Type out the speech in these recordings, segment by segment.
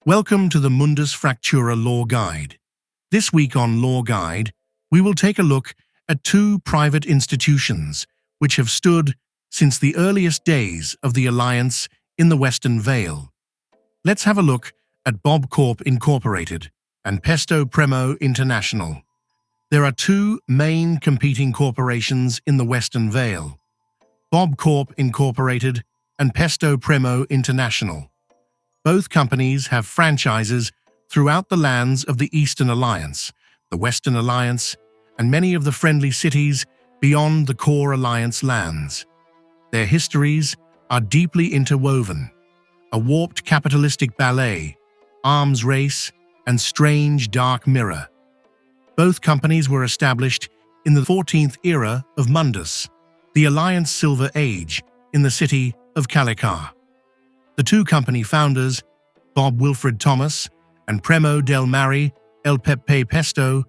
Welcome to the Mundus Fractura Law Guide. This week on Law Guide, we will take a look at two private institutions which have stood since the earliest days of the Alliance in the Western Vale. Let's have a look at Bob Corp Incorporated and Pesto Premo International. There are two main competing corporations in the Western Vale: Bob Corp Incorporated and Pesto Premo International. Both companies have franchises throughout the lands of the Eastern Alliance, the Western Alliance, and many of the friendly cities beyond the core Alliance lands. Their histories are deeply interwoven: a warped capitalistic ballet, arms race, and strange dark mirror. Both companies were established in the 14th era of Mundus, the Alliance Silver Age, in the city of Calicar. The two company founders, Bob Wilfred Thomas and Premo del Mare El Pepe Pesto,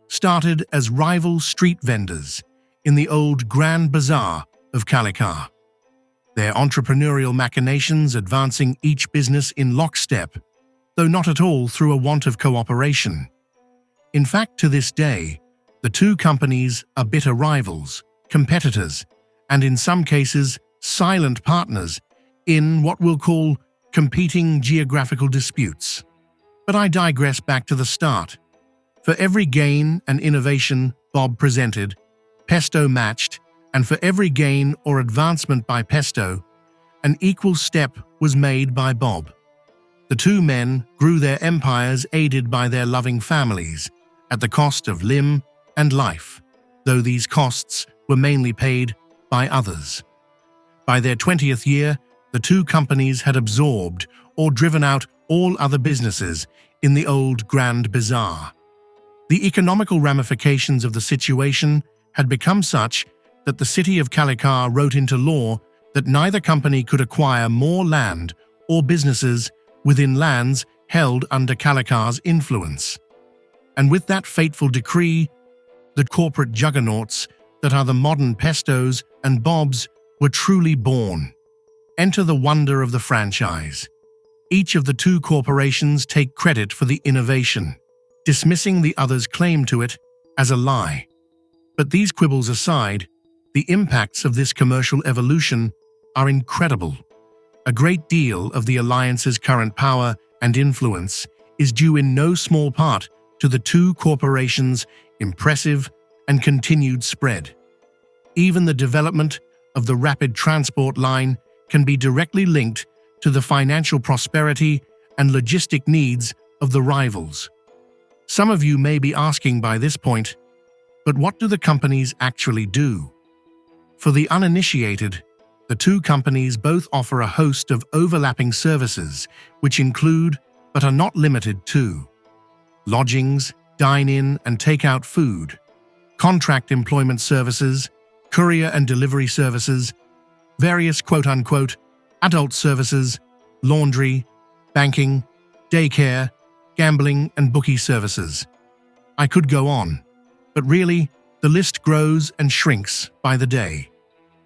started as rival street vendors in the old Grand Bazaar of Calicar, their entrepreneurial machinations advancing each business in lockstep, though not at all through a want of cooperation. In fact, to this day, the two companies are bitter rivals, competitors, and in some cases, silent partners in what we'll call competing geographical disputes. But I digress back to the start. For every gain and innovation Bob presented, Pesto matched, and for every gain or advancement by Pesto, an equal step was made by Bob. The two men grew their empires aided by their loving families, at the cost of limb and life, though these costs were mainly paid by others. By their 20th year, the two companies had absorbed or driven out all other businesses in the old Grand Bazaar. The economical ramifications of the situation had become such that the city of Calicar wrote into law that neither company could acquire more land or businesses within lands held under Calicar's influence. And with that fateful decree, the corporate juggernauts that are the modern Pestos and Bobs were truly born. Enter the wonder of the franchise. Each of the two corporations take credit for the innovation, dismissing the other's claim to it as a lie. But these quibbles aside, the impacts of this commercial evolution are incredible. A great deal of the Alliance's current power and influence is due in no small part to the two corporations' impressive and continued spread. Even the development of the rapid transport line can be directly linked to the financial prosperity and logistic needs of the rivals. Some of you may be asking by this point, but what do the companies actually do? For the uninitiated, the two companies both offer a host of overlapping services, which include, but are not limited to, lodgings, dine-in and take-out food, contract employment services, courier and delivery services, various quote-unquote adult services, laundry, banking, daycare, gambling and bookie services. I could go on, but really, the list grows and shrinks by the day.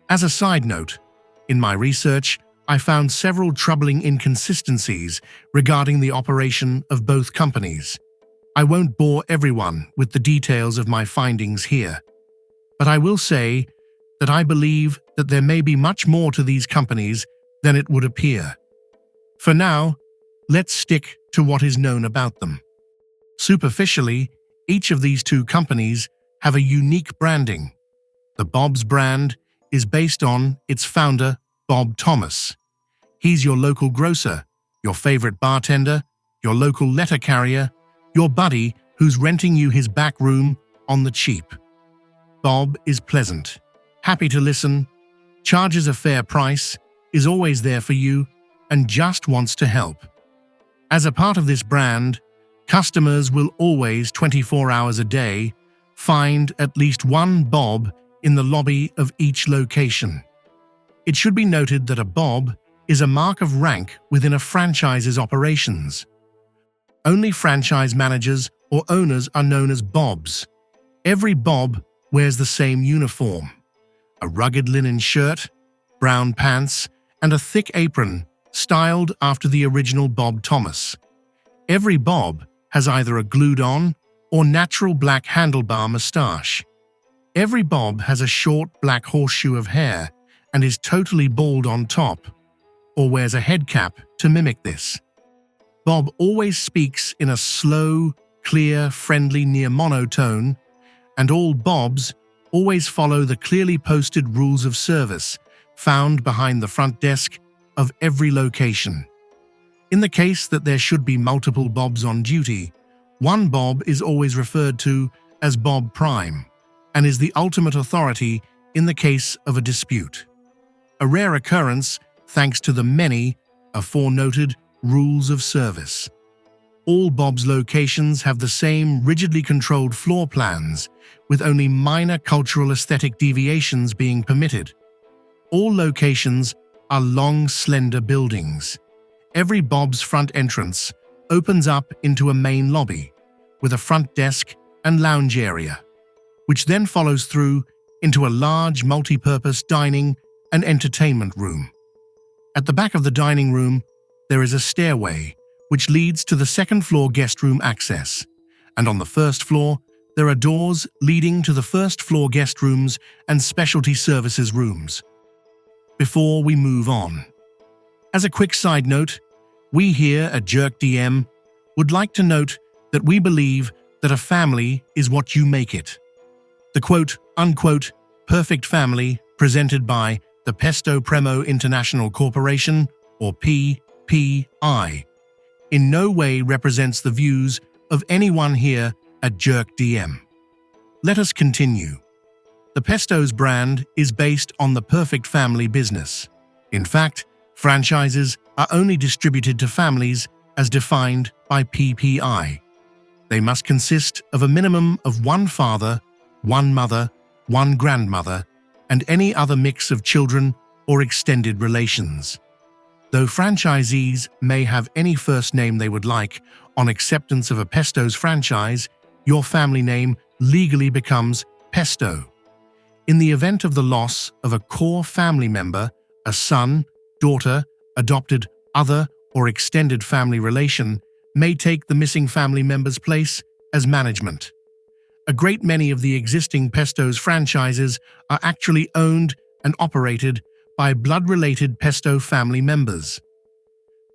As a side note, in my research, I found several troubling inconsistencies regarding the operation of both companies. I won't bore everyone with the details of my findings here, but I will say that I believe that there may be much more to these companies than it would appear. For now, let's stick to what is known about them. Superficially, each of these two companies have a unique branding. The Bob's brand is based on its founder, Bob Thomas. He's your local grocer, your favorite bartender, your local letter carrier, your buddy who's renting you his back room on the cheap. Bob is pleasant, happy to listen, charges a fair price, is always there for you, and just wants to help. As a part of this brand, customers will always 24 hours a day find at least one Bob in the lobby of each location. It should be noted that a Bob is a mark of rank within a franchise's operations. Only franchise managers or owners are known as Bobs. Every Bob wears the same uniform: a rugged linen shirt, brown pants, and a thick apron styled after the original Bob Thomas. Every Bob has either a glued-on or natural black handlebar moustache. Every Bob has a short black horseshoe of hair and is totally bald on top, or wears a head cap to mimic this. Bob always speaks in a slow, clear, friendly near monotone, and all Bobs always follow the clearly posted rules of service found behind the front desk of every location. In the case that there should be multiple Bobs on duty, one Bob is always referred to as Bob Prime and is the ultimate authority in the case of a dispute. A rare occurrence thanks to the many aforenoted rules of service. All Bob's locations have the same rigidly controlled floor plans, with only minor cultural aesthetic deviations being permitted. All locations are long, slender buildings. Every Bob's front entrance opens up into a main lobby, with a front desk and lounge area, which then follows through into a large multi-purpose dining and entertainment room. At the back of the dining room, there is a stairway which leads to the second-floor guest room access, and on the first floor, there are doors leading to the first-floor guest rooms and specialty services rooms. Before we move on, as a quick side note, we here at T.T.R.P.G would like to note that we believe that a family is what you make it. The quote-unquote perfect family presented by the Pesto Premo International Corporation, or PPI, in no way represents the views of anyone here at T.T.R.P.G. Let us continue. The Pesto's brand is based on the perfect family business. In fact, franchises are only distributed to families as defined by PPI. They must consist of a minimum of one father, one mother, one grandmother, and any other mix of children or extended relations. Though franchisees may have any first name they would like, on acceptance of a Pesto's franchise, your family name legally becomes Pesto. In the event of the loss of a core family member, a son, daughter, adopted, other, or extended family relation may take the missing family member's place as management. A great many of the existing Pesto's franchises are actually owned and operated by blood-related Pesto family members.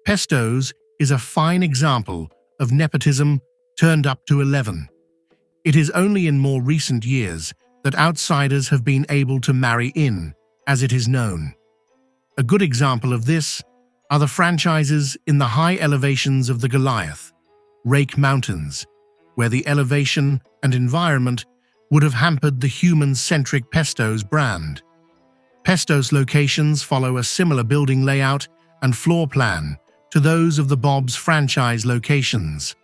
Pesto's is a fine example of nepotism turned up to 11. It is only in more recent years that outsiders have been able to marry in, as it is known. A good example of this are the franchises in the high elevations of the Goliath, Rake Mountains, where the elevation and environment would have hampered the human-centric Pesto's brand. Pesto's locations follow a similar building layout and floor plan to those of the Bob's franchise locations.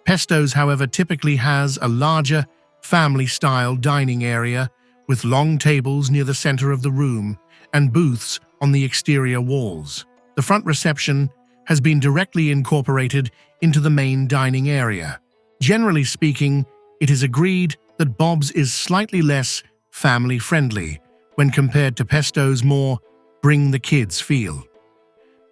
Pesto's, however, typically has a larger, family-style dining area with long tables near the center of the room and booths on the exterior walls. The front reception has been directly incorporated into the main dining area. Generally speaking, it is agreed that Bob's is slightly less family-friendly when compared to Pesto's more bring-the-kids feel.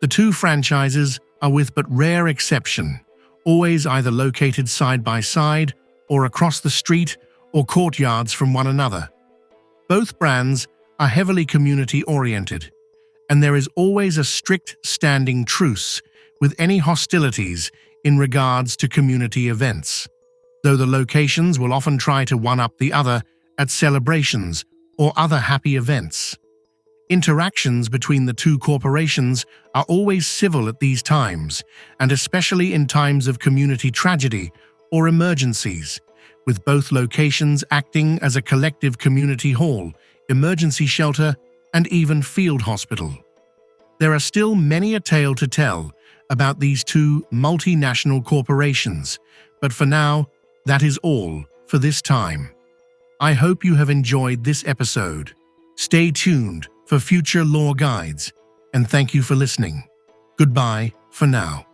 The two franchises are, with but rare exception, always either located side by side or across the street or courtyards from one another. Both brands are heavily community-oriented, and there is always a strict standing truce with any hostilities in regards to community events, though the locations will often try to one-up the other at celebrations or other happy events. Interactions between the two corporations are always civil at these times, and especially in times of community tragedy or emergencies, with both locations acting as a collective community hall, emergency shelter, and even field hospital. There are still many a tale to tell about these two multinational corporations, but for now, that is all for this time. I hope you have enjoyed this episode. Stay tuned for future lore guides, and thank you for listening. Goodbye for now.